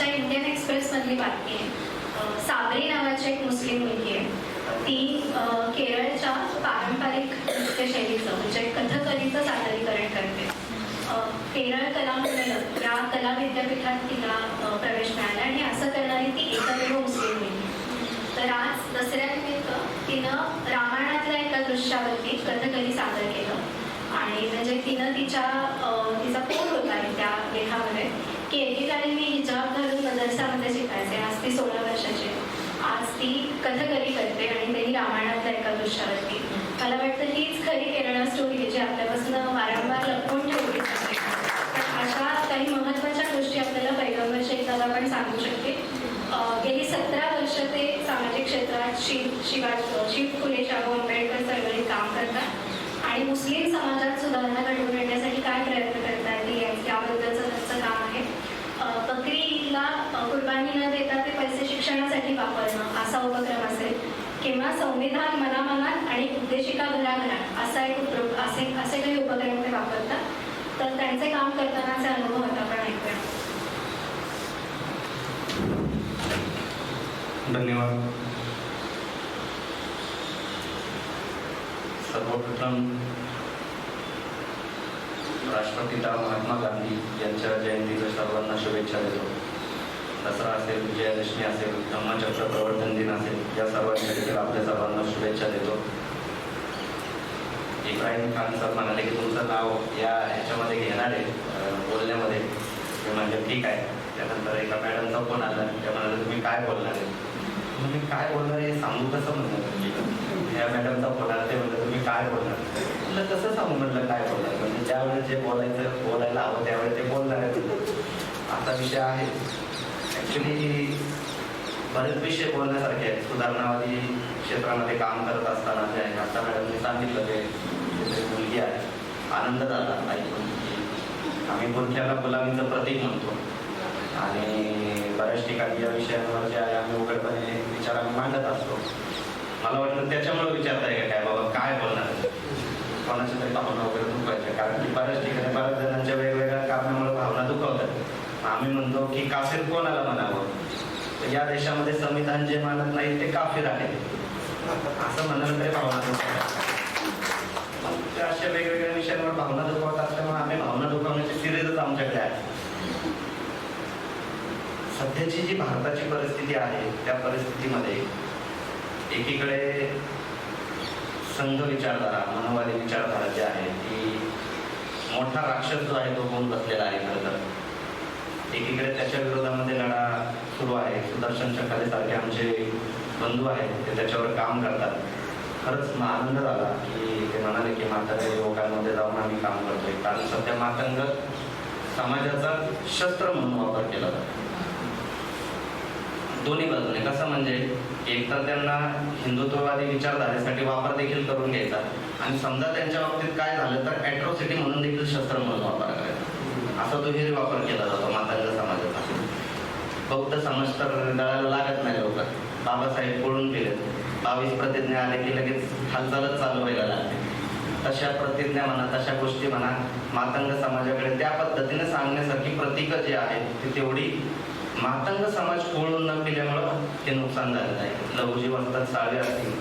आजच्या Indian express मधली बातमी आहे. साबरी नावाची एक मुस्लिम मुलगी आहे. ती केरळच्या पारंपरिक नृत्यशैलीचं म्हणजे कथकलीचं सादरीकरण करते. केरळ कला मंडलम या कला विद्यापीठात तिला प्रवेश मिळाला आणि असं करणारी ती एकमेव मुस्लिम मुलगी. तर आज दसऱ्यानिमित्त तिनं रामायणातल्या एका दृश्यावरती कथकली सादर केलं आणि म्हणजे तिनं तिचा कोड होता त्या लेखामध्ये की एकेकाळी मी हिजाब घालून मदरसामध्ये शिकायचे. आज ती 16 वर्षाची. आज ती कथकली करते आणि त्यांनी रामायणातल्या एका दृश्यावरती. मला वाटतं हीच खरी केरळ स्टोरी जी आपल्यापासून वारंवार लपवून ठेवली जाते. पण अशा काही महत्त्वाच्या गोष्टी आपल्याला पैगंबर शेखला पण सांगू शकते. गेली 17 वर्ष ते सामाजिक क्षेत्रात शिव फुले शाहू आंबेडकर चळवळीत काम करतात आणि मुस्लिम समाजात सुधारणा घडवून आणण्यासाठी काय प्रयत्न करता येतील याबद्दलचं त्यांचं काम आहे. बकरी ईदला कुर्बानी न देता ते पैसे शिक्षणासाठी वापरणं असा उपक्रम असेल किंवा संविधान मनामनात आणि उद्देशिका घराघरात असा एक असे काही उपक्रम ते वापरतात. तर त्यांचे काम करतानाचे अनुभव आता आपण ऐकूया. धन्यवाद. सर्वप्रथम राष्ट्रपिता महात्मा गांधी यांच्या जयंतीच्या सर्वांना शुभेच्छा देतो. दसरा असेल, विजयादशमी असेल, धम्मचक्र प्रवर्तन दिन असेल, या सर्वांच्या देखील आपल्या सर्वांना शुभेच्छा देतो. इब्राहिम खान सर म्हणाले की तुमचं नाव ह्याच्यामध्ये घेणार आहे बोलण्यामध्ये. मी म्हणजे ठीक आहे. त्यानंतर एका मॅडमचा फोन आला. त्या म्हणाले तुम्ही काय बोलणार आहे. मी काय बोलणार हे सांगू कसं म्हणणार. ह्या मॅडमचा फोन आला. ते म्हणलं तुम्ही काय बोलणार. म्हटलं कसं सांगू. म्हटलं काय बोलणार. म्हणजे ज्यावेळेस जे बोलायला हवं त्यावेळेस ते बोलणार आहे. असा विषय आहे. ॲक्च्युली बरेच विषय बोलण्यासारखे आहेत. सुधारणावादी क्षेत्रामध्ये काम करत असताना जे आहे आता मॅडमने सांगितलं ते मुलगी आहे. आनंद झाला ऐकून की आम्ही बुरख्याला गुलामीचं प्रतीक म्हणतो आणि बऱ्याच ठिकाणी या विषयांवर जे आहे आम्ही उघडपणे विचार आम्ही मांडत असतो. मला वाटतं त्याच्यामुळे विचारताय का काय बाबा काय बोलणार कोणाच्या तरी भावना वगैरे दुखवायच्या. कारण की बऱ्याच ठिकाणी बऱ्याच जणांच्या वेगवेगळ्या कारणामुळे भावना दुखवतात. आम्ही म्हणतो की काफिर कोणाला म्हणावं. तर या देशामध्ये संविधान जे मानत नाही ते काफिर आहे असं म्हणाल तरी भावना दुखवतात. अशा वेगवेगळ्या विषयांवर भावना दुखवत असल्यामुळे आम्ही भावना दुखवण्याची सिरीजच आमच्याकडे आहे. सध्याची जी भारताची परिस्थिती आहे त्या परिस्थितीमध्ये एकीकडे संघ विचारधारा मनोवादी विचारधारा जी आहे ती मोठा राक्षस जो आहे तो होऊन बसलेला आहे. खरं तर एकीकडे त्याच्या विरोधामध्ये लढा सुरू आहे. सुदर्शन चक्रासारखे आमचे बंधू आहेत ते त्याच्यावर काम करतात. खरंच आनंद झाला की ते म्हणाले की म्हाताऱ्या युवकांमध्ये जाऊन आम्ही काम करतोय. कारण सध्या मातंग समाजाचा शस्त्र म्हणून वापर केला जातो. दोन्ही बाजूने कसं म्हणजे एक तर त्यांना हिंदुत्ववादी विचारधारेसाठी वापर देखील करून घ्यायचा आणि समजा त्यांच्या बाबतीत काय झालं तर ॲट्रॉसिटी म्हणून देखील शस्त्र म्हणून वापर करायचा. असा दुहेरी वापर केला जातो मातंग समाजाचा. बौद्ध समाज तर गळायला लागत नाही लवकर. बाबासाहेब पळून गेले. 22 प्रतिज्ञा आले की लगेच हालचालच चालू व्हायला लागते. तशा प्रतिज्ञा म्हणा तशा गोष्टी म्हणा मातंग समाजाकडे त्या पद्धतीने सांगण्यासारखी प्रतीकं जी आहेत ती तेवढी मातंग समाज पळून न केल्यामुळं ते नुकसान झालेलं आहे. लहुजी वस्ताद साळवे असतील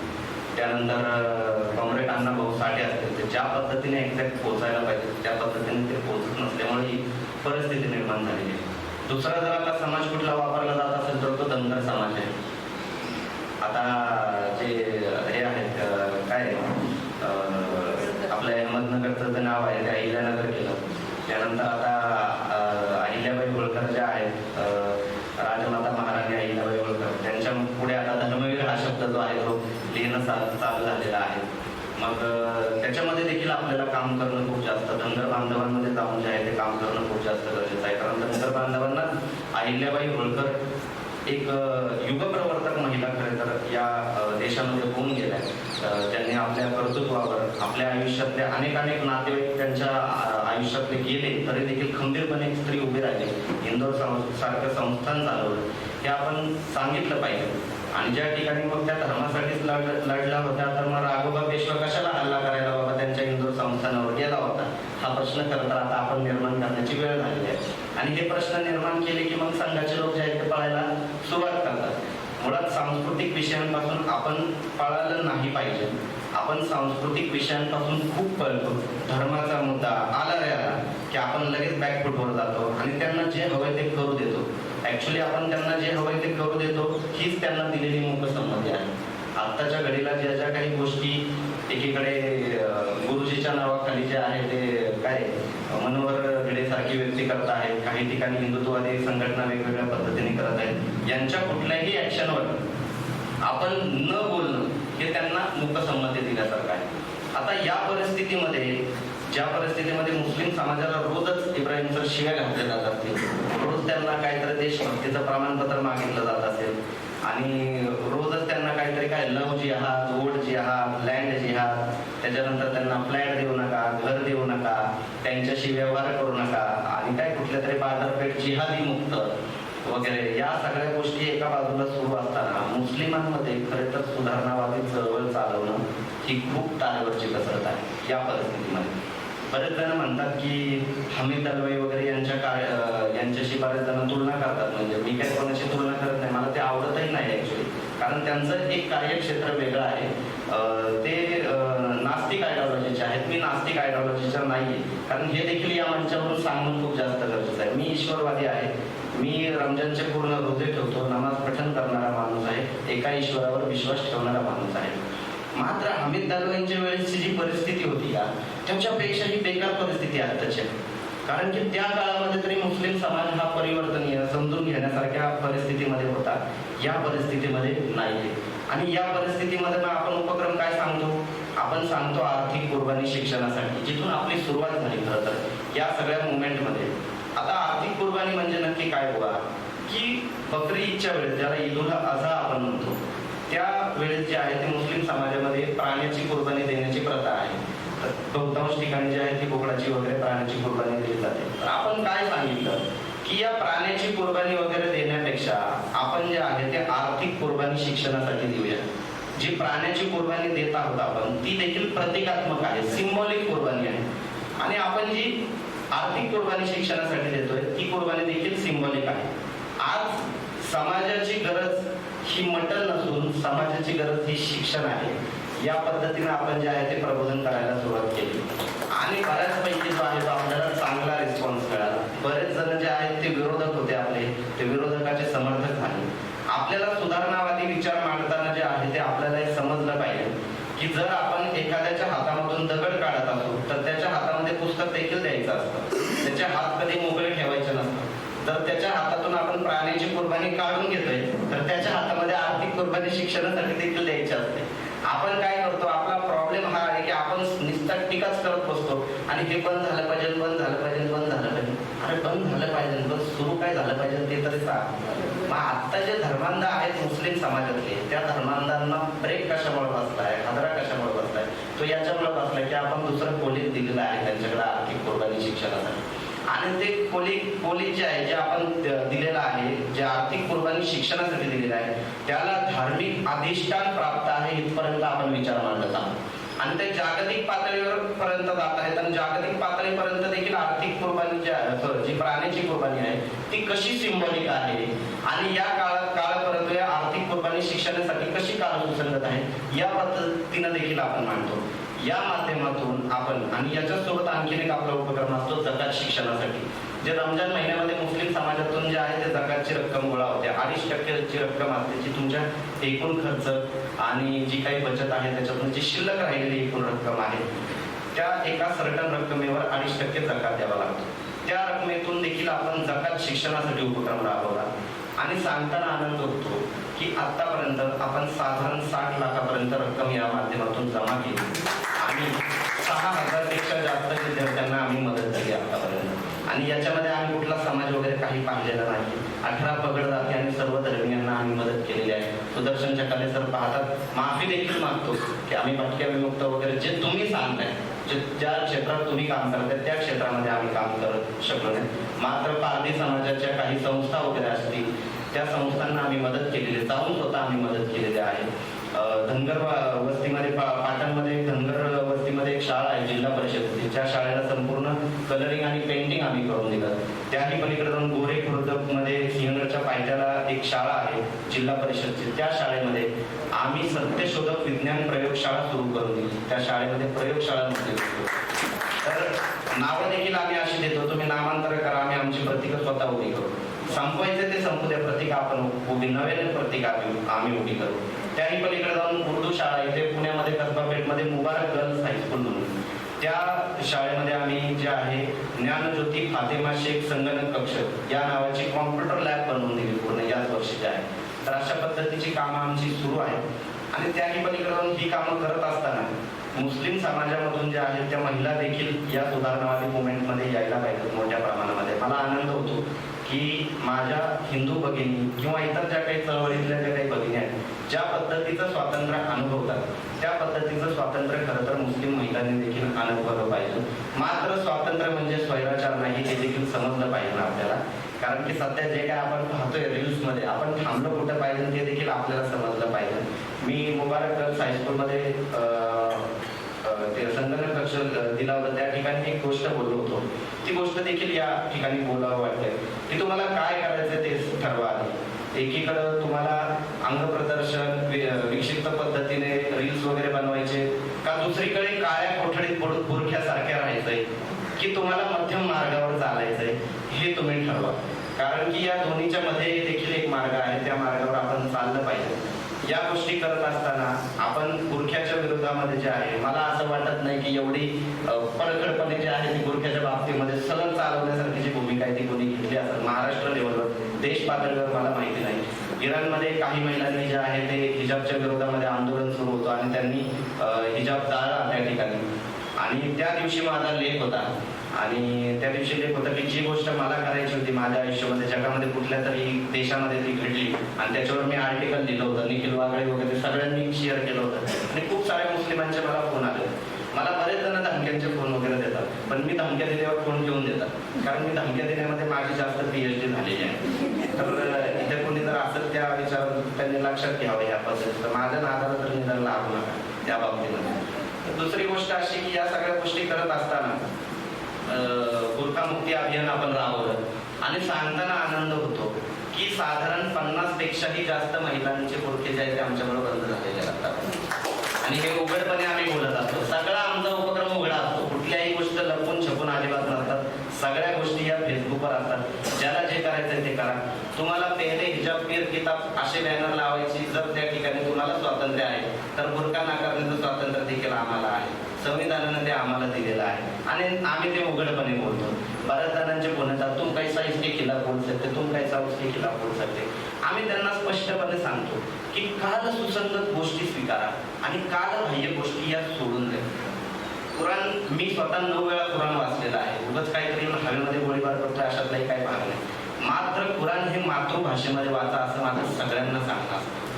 त्यानंतर कॉम्रेड अण्णाभाऊ साठे असतील ते ज्या पद्धतीने एक्झॅक्ट पोहोचायला पाहिजे त्या पद्धतीने ते पोहोचत नसल्यामुळे ही परिस्थिती निर्माण झालेली आहे. दुसरा जर आता समाज कुठला वापरला जात असेल तर तो धनगर समाज आहे. आता जे हे आहेत काय आपल्या अहमदनगरचं जे नाव आहे ते अहिल्यानगर केलं. त्यानंतर आता अहिल्याबाई होळकर ज्या आहेत राजमाता महाराणी अहिल्याबाई होळकर त्यांच्या पुढे आता धर्मवीर हा शब्द जो आहे तो लिहिणं चालू झालेला आहे. मग त्याच्यामध्ये देखील आपल्याला काम करणं खूप जास्त धनगर बांधवांमध्ये जाऊन जे आहे ते काम करणं खूप जास्त गरजेचं आहे. कारण धनगर बांधवांना अहिल्याबाई होळकर एक युगप्रवर्तक महिला खरे तर या देशामध्ये होऊन गेल्या. त्यांनी आपल्या कर्तृत्वावर आपल्या आयुष्यातले अनेक नातेवाईक त्यांच्या आयुष्यातले गेले तरी देखील खंबीरपणे एक स्त्री उभी राहिली. इंदोर सारखं संस्थान चालवलं हे आपण सांगितलं पाहिजे. आणि ज्या ठिकाणी मग त्या धर्मासाठीच लढला होता तर मग राघोबा पेशवा कशाला हल्ला करायला बाबा त्यांच्या इंदोर संस्थानावर गेला होता हा प्रश्न करता आता आपण निर्माण करण्याची वेळ झालेली आहे. आणि हे प्रश्न निर्माण केले की मग संघाचे लोक जे आहेत सुरुवात करतात. मुळात सांस्कृतिक विषयांपासून आपण पळालं नाही पाहिजे. आपण सांस्कृतिक विषयांपासून खूप पळतो. धर्माचा मुद्दा आला रे आला की आपण लगेच बॅकफुटवर जातो आणि त्यांना जे हवंय ते करू देतो. ऍक्च्युली आपण त्यांना जे हवंय ते करू देतो हीच त्यांना दिलेली मूकसंमती आहे. आत्ताच्या घडीला ज्या ज्या काही गोष्टी एकीकडे गुरुजीच्या नावाखाली जे आहे ते काय मनोहर भिडे सारखी व्यक्ती करत आहेत, काही ठिकाणी हिंदुत्ववादी संघटना वेगवेगळ्या पद्धतीने करत आहेत, यांच्या कुठल्याही ऍक्शनवर आपण न बोलणं हे त्यांना मूकसंमती दिल्यासारखं आहे. आता या परिस्थितीमध्ये ज्या परिस्थितीमध्ये मुस्लिम समाजाला रोजच इब्राहिमचं शिव्या घातल्या जात असतील, रोज त्यांना काहीतरी देशभक्तीचं प्रमाणपत्र मागितलं जात असेल आणि रोजच त्यांना काहीतरी काय लव जिहाद, वोट जिहाद, लँड जिहाद, त्याच्यानंतर त्यांना फ्लॅट देऊ नका, घर देऊ नका, त्यांच्याशी व्यवहार करू नका आणि काय कुठल्या तरी बाजारपेठ जिहादी मुक्त वगैरे या सगळ्या गोष्टी एका बाजूला सुरू असताना मुस्लिमांमध्ये खरे तर सुधारणावादी चळवळ चालवणं ही खूप तारेवरची कसरत आहे. या परिस्थितीमध्ये बरेच जण म्हणतात की हमीद दलवाई वगैरे यांच्याशी बरेच जण तुलना करतात. म्हणजे मी काही कोणाची तुलना करत नाही, मला ते आवडतही नाही ऍक्च्युली, कारण त्यांचं एक कार्यक्षेत्र वेगळं आहे. ते नास्तिक आयडिओलॉजीचे आहेत, मी नास्तिक आयडिओलॉजीचा नाहीये, कारण हे देखील या मंचावरून सांगणं खूप जास्त गरजेचं आहे. मी ईश्वरवादी आहे, मी रमजानचे पूर्ण रोजे ठेवतो, नमाज पठण करणारा माणूस आहे, एका ईश्वरावर विश्वास ठेवणारा माणूस आहे. मात्र हमीद दलवाईंच्या वेळेसची जी परिस्थिती होती का त्याच्यापेक्षाही बेकार परिस्थिती आहे त्याची. कारण की त्या काळामध्ये तरी मुस्लिम समाज हा परिवर्तनीय समजून घेण्यासारख्या परिस्थितीमध्ये होता, या परिस्थितीमध्ये नाहीये. आणि या परिस्थितीमध्ये आपण उपक्रम काय सांगतो, आपण सांगतो आर्थिक कुर्बानी शिक्षणासाठी, जिथून आपली सुरुवात झाली खरं तर या सगळ्या मुवमेंटमध्ये. आता आर्थिक कुर्बानी म्हणजे नक्की काय बघा, की बकरी ईदच्या वेळेस ज्याला ईद उल अझा आपण म्हणतो त्या वेळेस जे आहे ते मुस्लिम समाजामध्ये प्राण्याची कुर्बानी देण्याची प्रथा आहे. बहुतांश ठिकाणी जे आहे ती बोकडाची वगैरे प्राण्याची कुर्बानी दिली जाते. तर आपण काय सांगितलं की या प्राण्याची कुर्बानी वगैरे देण्यापेक्षा आपण जे आहे ते आर्थिक कुर्बानी शिक्षणासाठी देऊया. जी प्राण्याची कुर्बानी देत आहोत आपण ती देखील प्रतिकात्मक आहे, सिंबॉलिक कुर्बानी आहे. आणि आपण जी आर्थिक कुर्बानी शिक्षणासाठी देतोय ती कुर्बानी देखील सिंबॉलिक आहे. आज समाजाची गरज ही मटण नसून समाजाची गरज ही शिक्षण आहे. या पद्धतीने आपण जे आहे ते प्रबोधन करायला सुरुवात केली आणि बऱ्याचपैकी जो आहे तो आपल्याला चांगला रिस्पॉन्स मिळाला. बरेच जण जे आहेत ते विरोधक होते, आपले ते विरोधकाचे समर्थक झाले. आपल्याला सुधारणावादी विचार मांडताना जे आहे ते आपल्याला हे समजलं पाहिजे की जर आपण एखाद्याच्या हातामधून दगड काढत असू तर त्याच्या हातामध्ये पुस्तक देखील द्यायचं असतं, त्याचे हात कधी मोकळे ठेवायचे नसतात. जर त्याच्या हातातून आपण प्राण्याची कुर्बानी काढून घेतोय तर त्याच्या हातामध्ये आर्थिक कुर्बानी शिक्षणासाठी देखील द्यायची असते. आपण काय करतो, आपला प्रॉब्लेम हा आहे की आपण नुसतं टीकाच करत बसतो आणि हे बंद झालं पाहिजे, बंद झालं पाहिजे, बंद झालं पाहिजे. अरे बंद झालं पाहिजे पण सुरू काय झालं पाहिजे ते तरी सांग. मग आता जे धर्मांध आहेत मुस्लिम समाजातले त्या धर्मांधांना ब्रेक कशामुळे बसलाय, हादरा कशामुळे बसलाय, तो याच्यामुळे बसलाय की आपण दुसरं खोलीत दिलेलं आहे त्यांच्याकडे आर्थिक कुर्बानी शिक्षणासाठी. आणि ते खोली जे आहे जे आपण दिलेलं आहे, जे आर्थिक कुर्बानी शिक्षणासाठी दिलेलं आहे त्याला धार्मिक अधिष्ठान प्राप्त आहे इथपर्यंत आपण विचार मांडत आहोत. आणि ते जागतिक पातळीवर पर्यंत जात आहेत आणि जागतिक पातळीपर्यंत देखील आर्थिक कुर्बानी जी प्राण्याची कुर्बानी आहे ती कशी सिंबॉलिक आहे आणि या काळापर्यंत या आर्थिक कुर्बानी शिक्षणासाठी कशी कालसुसंगत आहे या पद्धतीनं देखील आपण मांडतो. या माध्यमातून आपण आणि याच्यासोबत आणखीन एक आपला उपक्रम असतो जकात शिक्षणासाठी. जे रमजान महिन्यामध्ये मुस्लिम समाजातून जे आहे ते जकातची रक्कम गोळा होते. 2.5% रक्कम असते जी तुमच्या एकूण खर्च आणि जी काही बचत आहे त्याच्यातून जी शिल्लक राहिलेली एकूण रक्कम आहे त्या एका सर्टन रक्कमेवर 2.5% जकात द्यावा लागतो. त्या रकमेतून देखील आपण जकात शिक्षणासाठी उपक्रम राबवला आणि सांगताना आनंद होतो की आतापर्यंत आपण साधारण 60 लाखापर्यंत रक्कम या माध्यमातून जमा केली आणि 6,000 पेक्षा जास्त विद्यार्थ्यांना आम्ही मदत केली आतापर्यंत. आणि याच्यामध्ये आम्ही कुठला समाज वगैरे काही पाहिलेला नाही. 18 पगड जाती आणि सर्व धर्मीयांना आम्ही मदत केलेली आहे. सुदर्शन चकाले सर पाहतात, माफी देखील मागतो की आम्ही भटक्या विमुक्त वगैरे जे तुम्ही सांगताय, ज्या क्षेत्रात तुम्ही काम करताय त्या क्षेत्रामध्ये आम्ही काम करत शकलो नाही. मात्र पारधी समाजाच्या काही संस्था वगैरे असतील त्या संस्थांना आम्ही मदत केलेली, जाऊन स्वतः आम्ही मदत केलेली आहे. धनगर वस्तीमध्ये पाटणमध्ये धनगर वस्तीमध्ये एक शाळा आहे जिल्हा परिषदेची, ज्या शाळेला संपूर्ण कलरिंग आणि पेंटिंग आम्ही करून दिलं. त्याही पलीकडे जाऊन गोरे खुर्द मध्ये सिंहगडच्या पायथ्याला एक शाळा आहे जिल्हा परिषदची, त्या शाळेमध्ये आम्ही सत्यशोधक विज्ञान प्रयोगशाळा सुरू करून दिली. त्या शाळेमध्ये प्रयोगशाळा नसते. तर नावं देखील आम्ही अशी देतो, तुम्ही नामांतर करा, आम्ही आमची प्रतीक स्वतः उभी करू. संपवायचे ते संपू द्या, प्रतीक आपण उभी, नव्याने प्रतीक आम्ही उभी करू. त्याही पलीकडे जाऊन उर्दू शाळा इथे पुण्यामध्ये कसबा पेठमध्ये मुबारक गर्ल्स हायस्कूल म्हणून, त्या शाळेमध्ये आम्ही जे आहे ज्ञानज्योती फातेमा शेख संगणक कक्ष या नावाची कॉम्प्युटर लॅब बनवून दिली पूर्ण याच वर्षी आहे. तर अशा पद्धतीची कामं आमची सुरू आहेत. आणि त्याही पलीकडे जाऊन ही कामं करत असताना मुस्लिम समाजामधून जे आहेत त्या महिला देखील या सुधारणावादी मुवमेंटमध्ये यायला पाहिजेत मोठ्या प्रमाणामध्ये. मला आनंद होतो की माझ्या हिंदू भगिनी किंवा इतर ज्या काही चळवळीतल्या ज्या काही भगिनी आहेत, ज्या पद्धतीचं स्वातंत्र्य अनुभवतात त्या पद्धतीचं स्वातंत्र्य खरं तर मुस्लिम महिलांनी देखील अनुभवलं पाहिजे. मात्र स्वातंत्र्य म्हणजे स्वैराचार नाही हे देखील समजलं पाहिजे ना आपल्याला. कारण की सध्या जे काय आपण पाहतोय रील्स मध्ये, आपण थांबलो कुठं पाहिजे ते देखील आपल्याला समजलं पाहिजे. मी मुबारक गर्ल्स हायस्कूलमध्ये ते संगणक कक्ष दिला होता, त्या ठिकाणी एक गोष्ट बोललो होतो. ती गोष्ट देखील या ठिकाणी बोलावं वाटतंय की तुम्हाला काय करायचं ते ठरवा आधी. एकीकडं तुम्हाला अंगप्रदर्शन विक्षिप्त पद्धतीने रील्स वगैरे बनवायचे का, दुसरीकडे काळ्या कोठडीत बुरख्यासारख्या राहायचंय की तुम्हाला मध्यम मार्गावर चालायचंय, हे तुम्ही ठरवा. कारण की या दोन्हीच्या मध्ये देखील एक मार्ग आहे, त्या मार्गावर आपण चाललं पाहिजे. या गोष्टी करत असताना आपण बुरख्याच्या विरोधामध्ये जे आहे, मला असं वाटत नाही की एवढी पडखडपणे जे आहे ती बुरख्याच्या बाबतीमध्ये सलग चालवण्यासारखी जी भूमिका आहे ती कोणी घेतली असेल महाराष्ट्र लेवलवर, देश पातळीवर मला माहिती नाही. इराणमध्ये काही महिलांनी जे आहे ते हिजाबच्या विरोधामध्ये आंदोलन सुरू होतं आणि त्यांनी हिजाब जाळला त्या ठिकाणी. आणि त्या दिवशी माझा लेख होता आणि त्या दिवशी लेख होता की जी गोष्ट मला करायची होती माझ्या आयुष्यामध्ये, जगामध्ये कुठल्या तरी देशामध्ये ती घडली आणि त्याच्यावर मी आर्टिकल लिहिलं होतं. निखिल वागळे वगैरे सगळ्यांनी शेअर केलं होतं आणि खूप साऱ्या मुस्लिमांचे मला फोन आले. मला बरेच जण धमक्यांचे फोन वगैरे देतात, पण मी धमक्या दिल्यावर फोन घेऊन देतात, कारण मी धमक्या देण्यामध्ये माझी जास्त PhD झालेली आहे. तर इथे कोणी जर असेल त्या विचार त्यांनी लक्षात घ्यावं या पद्धतीचं. माझ्या नादाला तर निदान लागू नका त्या बाबतीमध्ये. दुसरी गोष्ट अशी की या सगळ्या गोष्टी करत असताना बुरखामुक्ती अभियान आपण राबवलं आणि सांगताना आनंद होतो की साधारण 50 पेक्षाही जास्त महिलांचे बुरखे जे आहेत ते आमच्याबरोबर बंद झालेले असतात. आणि हे उघडपणे आम्ही बोलत असतो. सगळा आमचा उपक्रम उघडा असतो, कुठल्याही गोष्ट लपून छपून अजिबात नसतात. सगळ्या गोष्टी या फेसबुकवर असतात. ज्याला जे करायचंय ते करा. तुम्हाला पहिले हिजाब पीर किताब असे बॅनर लावायची जर त्या ठिकाणी तुम्हाला स्वातंत्र्य आहे, तर बुरखा नाकारण्याचं स्वातंत्र्य देखील आम्हाला आहे. संविधानानं ते आम्हाला दिलेलं आहे आणि आम्ही ते उघडपणे बोलतो. बऱ्याच जणांचे फोन येतात, तुम कैसा इसके खिलाफ बोल सकते, तुम कैसा उसके खिलाफ बोल सकते. आम्ही त्यांना स्पष्टपणे सांगतो की काल सुसंगत गोष्टी स्वीकारा आणि कालबाह्य गोष्टी या सोडून द्या. कुराण मी स्वतः 9 वेळा कुराण वाचलेला आहे. उगाच काहीतरी हवेमध्ये गोळीबार करतोय अशातलाही काही भाग नाही. मात्र कुराण हे मातृभाषेमध्ये वाचा असं माझं सगळ्यांना सांगणं असतं.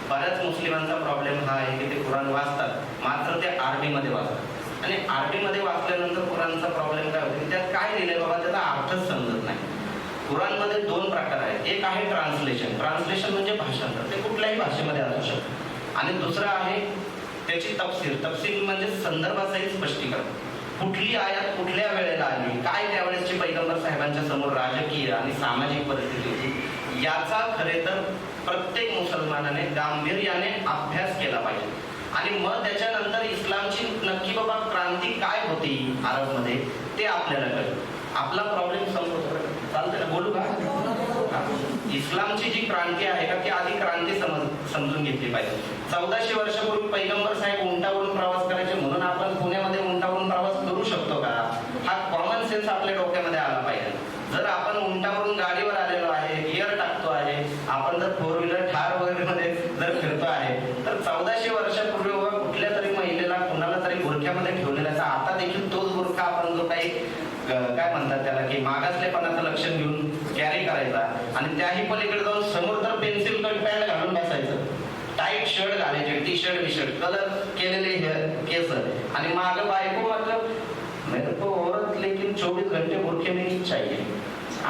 बऱ्याच मुस्लिमांचा प्रॉब्लेम हा आहे की ते कुराण वाचतात, मात्र ते आरबी मध्ये वाचतात आणि आरबी मध्ये वाचल्यानंतर कुराणचा प्रॉब्लेम काय होतो की त्यात काय लिहिलंय बाबा त्याचा अर्थच समजत नाही. कुराणमध्ये 2 प्रकार आहेत. एक आहे ट्रान्सलेशन. ट्रान्सलेशन म्हणजे भाषांतर, ते कुठल्याही भाषेमध्ये असू शकतं. आणि दुसरं आहे त्याची तफसीर. तफसीर म्हणजे संदर्भासहित स्पष्टीकरण. कुठली आयात कुठल्या वेळेला आली, काय त्यावेळेसची पैगंबर साहेबांच्या समोर राजकीय आणि सामाजिक परिस्थिती होती, याचा खरे तर प्रत्येक मुसलमानाने गांभीर्याने अभ्यास केला पाहिजे. आणि मग त्याच्यानंतर इस्लामची नक्की बाबा क्रांती काय होती अरबमध्ये ते आपल्याला कळेल. आपला प्रॉब्लेम संपतो. चालतंय ना, बोलू का? इस्लामची जी क्रांती आहे का ती आधी क्रांती समजून घेतली पाहिजे. 1400 वर्षापूर्वी पैगंबर साहेब उंटावरून प्रवास करायचे म्हणून आपण पुण्यामध्ये उंटावरून प्रवास करू शकतो का? हा कॉमन सेन्स आपल्या डोक्यामध्ये आला पाहिजे. जर आपण उंटावरून गाडीवर आलेलो आहे, गिअर टाकतो आहे, आपण जर 4 व्हीलर ठार वगैरे मध्ये जर फिरतो आहे, तर 1400 वर्षापूर्वी कुठल्या तरी महिलेला कुणाला तरी बुरख्यामध्ये ठेवलेला आहे. आता देखील तोच बुरखा आपण जो काही काय म्हणतात त्याला की मागासलेपणाचं लक्षण घेऊन कॅरी करायचा आणि त्याही पलीकडे जाऊन समोर तर पेन्सिल कट पॅन्ट घालून बसायचं, टाईट शर्ट घालायचे, टी शर्ट बिशर्ट, कलर केलेले केस आणि माग बायको मतलब मेरे को औरत लेकिन 24 घंटे बुरखे में ही चाहिए.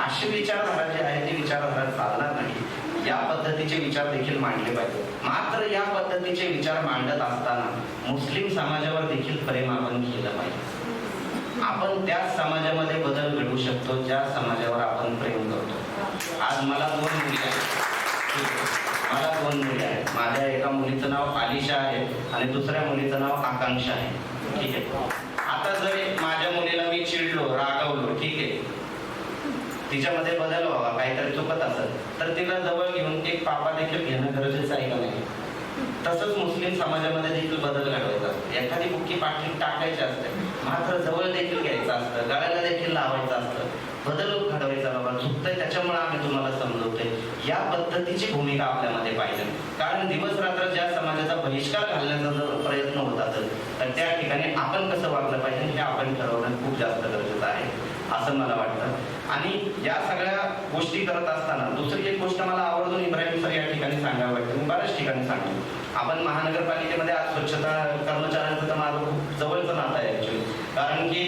अशी विचारधारा जी आहे ती विचारधारा चालणार नाही. या पद्धतीचे विचार देखील मांडले पाहिजे. मात्र या पद्धतीचे विचार मांडत असताना मुस्लिम समाजावर देखील प्रेम आपण केलं पाहिजे. आपण त्याच समाजामध्ये बदल घडवू शकतो ज्या समाजावर आपण प्रेम करतो. आज मला 2 मुली आहेत. मला 2 मुली आहेत. माझ्या एका मुलीचं नाव आलिशा आहे आणि दुसऱ्या मुलीचं नाव आकांक्षा आहे. ठीक आहे. आता जर माझ्या मुलीला मी चिडलो, रागवलो, ठीक आहे, तिच्यामध्ये बदल व्हावा, काहीतरी चुकत असेल तर तिला जवळ घेऊन एक पापा देखील घेणं गरजेचं आहे का नाही? तसंच मुस्लिम समाजामध्ये देखील बदल घडवायचा असतो. एखादी बुक्की पाठी टाकायची असते, मात्र जवळ देखील घ्यायचं असतं, गळ्याला देखील लावायचं असतं, बदल घडवायचा. बाबा चुकतंय त्याच्यामुळे आम्ही तुम्हाला समजवतोय, या पद्धतीची भूमिका आपल्यामध्ये पाहिजे. कारण दिवस रात्र ज्या समाजाचा बहिष्कार घालण्याचा जर प्रयत्न होत असेल तर त्या ठिकाणी आपण कसं वागलं पाहिजे हे आपण ठरवणं खूप जास्त गरजेचं आहे असं मला वाटतं. आणि या सगळ्या गोष्टी करत असताना दुसरी एक गोष्ट मला आवर्जून इब्राहिम सर या ठिकाणी सांगावं वाटतं. मी बऱ्याच ठिकाणी सांगतो, आपण महानगरपालिकेमध्ये आज स्वच्छता कर्मचाऱ्यांचं तर माझं खूप जवळचं नातं आहे ऍक्च्युली. कारण की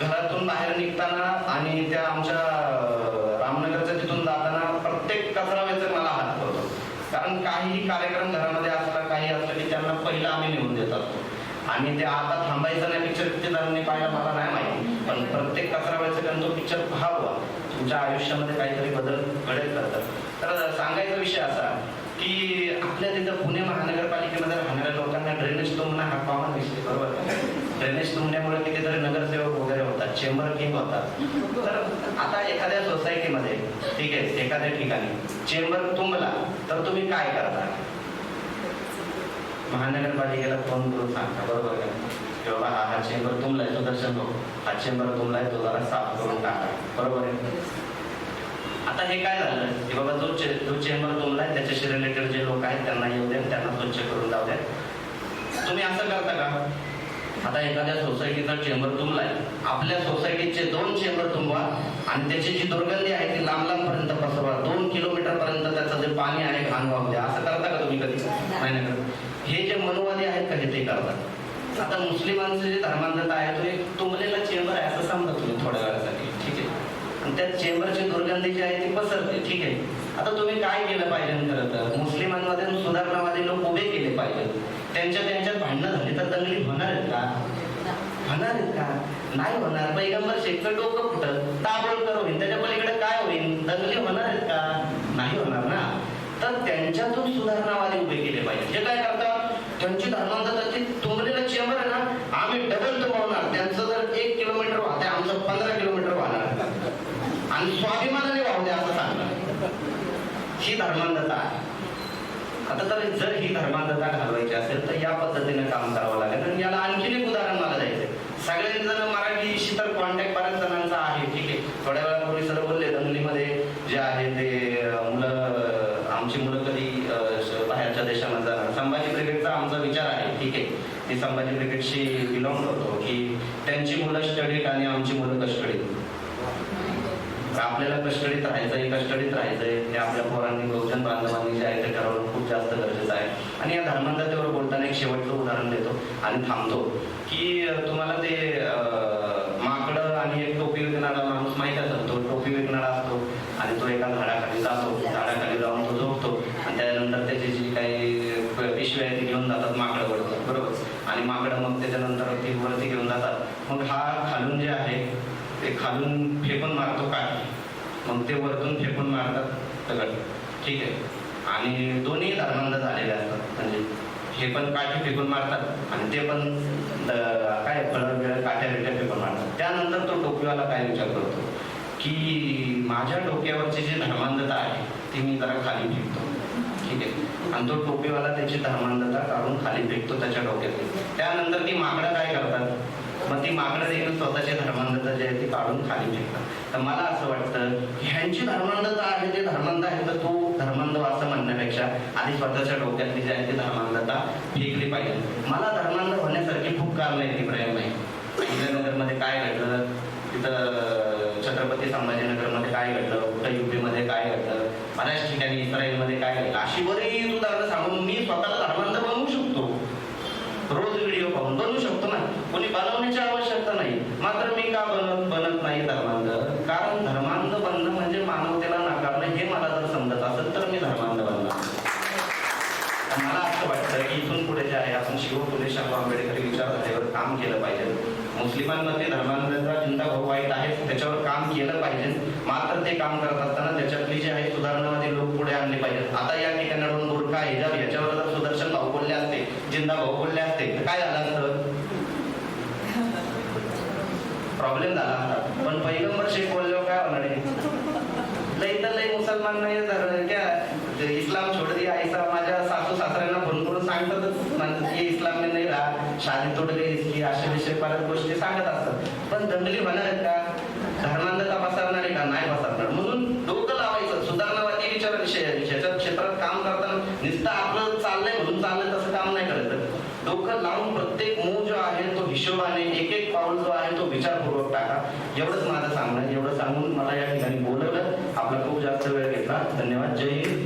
घरातून बाहेर निघताना आणि त्या आमच्या रामनगरच्या तिथून जाताना प्रत्येक कचरा वेचक मला हात करतो. कारण काहीही कार्यक्रम घरामध्ये असला, काही असलं की त्यांना पहिलं आम्ही नेऊन देत असतो. आणि ते आता थांबायचं नाही, पिक्चर किती जणांनी पाहिला मला नाही माहिती, पण प्रत्येक कचरा वेचकांना तो पिक्चर पाहावा, तुमच्या आयुष्यामध्ये काहीतरी बदल घडेल करतात. तर सांगायचा विषय असा की आपल्या तिथं पुणे महानगरपालिकेमध्ये राहणाऱ्या लोकांना ड्रेनेज तुंबणं हा कॉमन विषय, बरोबर. ड्रेनेज तुंबण्यामुळे कितीतरी नगरसेवक वगैरे होतात, चेंबर किंग होतात. तर आता एखाद्या सोसायटीमध्ये, ठीक आहे, एखाद्या ठिकाणी चेंबर तुंबला तर तुम्ही काय करता? महानगरपालिकेला फोन करून सांगता, बरोबर का, की बाबा हा चेंबर तुंबलाय, सुदर्शन भाऊ हा चेंबर तुंबलाय, तो जरा साफ करून टाका, बरोबर आहे. आता हे काय झालं की बाबा जो चेंबर तुंबलाय त्याच्याशी रिलेटेड जे लोक आहेत त्यांना येऊ द्या, त्यांना स्वच्छ करून जाऊ द्या. तुम्ही असं करता का? आता एखाद्या सोसायटीचा चेंबर तुंबलाय, आपल्या सोसायटीचे 2 चेंबर तुंबवा आणि त्याची जी दुर्गंधी आहे ती लांब पर्यंत पसरवा, 2 किलोमीटर पर्यंत त्याचं जे पाणी आहे घाण वाहू द्या. असं करता का तुम्ही कधी? नाही ना करत. हे जे मनोवादी आहेत का ते करतात. आता मुस्लिमांचं जे धर्मांधता आहे तो एक तुंबलेला चेंबर आहे असं समजा तुम्ही थोड्या वेळासाठी, ठीक आहे, आणि त्या चेंबरची दुर्गंधी जी आहे ती पसरते, ठीक आहे. आता तुम्ही काय केलं पाहिजे? खरं तर मुस्लिमांमध्ये सुधारणावादी लोक उभे केले पाहिजे. त्यांच्यात भांडणं झाली तर दंगली होणार आहेत का? होणार आहेत का? नाही होणार. पैगंबर शेखचं डोकं फुटल, ताबडतोब होईल, त्याच्या पलीकडे काय होईल? दंगली होणार आहेत का? नाही होणार ना. तर त्यांच्यातून सुधारणावादी उभे केले पाहिजे. जे काय करतात, त्यांची धर्मांधताची तुंबलेलं चेंबर आहे ना, आम्ही डबल तुंबवणार. त्यांचं जर 1 किलोमीटर वाहते, आमचं 15 किलोमीटर वाहणार आणि स्वाभिमानाने वाहू द्या असं सांगणार. ही धर्मांधता आहे. आता तर जर ही धर्मांधता घालवायची असेल तर या पद्धतीने काम करावं लागेल. आणि याला आणखीन एक उदाहरण मला द्यायचंय. सगळेच जण मराठीशी तर कॉन्टॅक्ट बऱ्याच जणांचा आहे, ठीक आहे. थोड्या वेळापूर्वी सर बोलले दंगलीमध्ये जे आहे ते आमची मुलं कधी बाहेरच्या देशामध्ये जाणार. संभाजी ब्रिगेडचा आमचा विचार आहे, ठीक आहे. ती संभाजी ब्रिगेडशी बिलॉंग करतो की त्यांची मुलं स्टडीत आणि आमची मुलं कस्टडीत. आपल्याला कस्टडीत राहायचंय ते आपल्या पोरांनी, बहुजन बांधवांनी जे आहे ते ठरवणं खूप जास्त गरजेचं आहे. आणि या धर्मांधतेवर बोलताना एक शेवटचं उदाहरण देतो आणि थांबतो की तुम्हाला ते माकडं आणि एक टोपी विकणारा माणूस माहित असेल. तो टोपी विकणारा असतो आणि तो एका झाडाखाली जातो, झाडाखाली जाऊन तो झोपतो आणि त्यानंतर त्याची जी काही पिशवी आहे ती घेऊन जातात माकडं वरती, बरोबर. आणि माकडं मग त्याच्यानंतर ती वरती घेऊन जातात. मग हा खालून जे आहे ते खालून फेकून मारतो काठी, मग ते वरतून फेकून मारतात दगड, ठीक आहे. आणि दोन्ही धर्मांध झालेले असतात. म्हणजे हे पण काठी फेकून मारतात आणि ते पण काय फळं काठ्या बिट्या फेकून मारतात. त्यानंतर तो टोपीवाला काय विचार करतो की माझ्या डोक्यावरची जी धर्मांधता आहे ती मी जरा खाली फेकतो, ठीक आहे. आणि तो टोपीवाला त्याची धर्मांधता काढून खाली फेकतो त्याच्या डोक्यातली. त्यानंतर ती माकडं काय करतात, मग ती माकडं देखील स्वतःची धर्मांधता जी आहे ती काढून खाली फेकतात. तर मला असं वाटतं ह्यांची धर्मांधता आहे, ते धर्मांध आहे, तर तो धर्मांध असं म्हणण्यापेक्षा आधी स्वतःच्या डोक्यातली जी आहे ती धर्मांधता फेकली पाहिजे. मला धर्मांध होण्यासारखी खूप कारणं आहेत इब्राहिम भाई. विजयनगरमध्ये काय घडलं, तिथं छत्रपती संभाजीनगरमध्ये काय घडलं, कुठं युपीमध्ये काय घडलं, बऱ्याच ठिकाणी इस्रायलमध्ये काय घडलं, अशी बरीच उदाहरणं सांगून मी स्वतःला धर्मांध बनवू शकतो. रोज व्हिडिओ पाहून बनवू शकतो ना. कोणी बनवण्याची आवश्यकता नाही. मात्र मी का बनत नाही धर्मांध? कारण धर्मांध बनणं म्हणजे मानवतेला नाकारणं हे मला जर समजत असेल तर मी धर्मांध बनणार. मला असं वाटतं की इथून पुढे जे आहे आपण शिव फुले शाहू आंबेडकरी विचारधारेवर काम केलं पाहिजे. मुस्लिमांमध्ये धर्मांधता चिंता वाईट आहे, त्याच्यावर काम केलं पाहिजे. मात्र ते काम करत असताना त्याच्यातली जी आहे सुधारणावादी लोक पुढे आणले पाहिजेत. आता या ठिकाणावरून बुरखा हिजाब याच्यावर जर सुदर्शन भाऊ बोलले असते, जिंदा भाऊ बोलले असते तर काय झालं असतं? प्रॉब्लेम झाला असता. पण पैगंबर शेख बोलल्यावर काय होणार आहे? लई तर लई मुसलमान नाही तर क्या इस्लाम छोड़ दिया ऐसा माझ्या सासू सासऱ्यांना फोन करून सांगतातच म्हणतात की इस्लाम में नाही राहा, शादी तोड गई इसकी, असे विषय परत गोष्टी सांगत असतात. पण दंगली होणार आहेत का? धर्मांधता पसरणार आहे का? नाही पसरणार. म्हणून डोकं लावायचं. सुधारणावादी विचाराच्या क्षेत्रात काम करताना नुसतं आपलं चाललंय म्हणून चाललंय तसं काम नाही करायचं. डोकं लावून प्रत्येक मूव जो आहे तो हिशोबाने, एक एक पाऊल जो आहे तो विचारपूर्वक टाका. एवढंच माझं सांगणं. एवढं सांगून मला या ठिकाणी बोलवलं. आपला खूप जास्त वेळ घेतला. धन्यवाद. जय हिंद.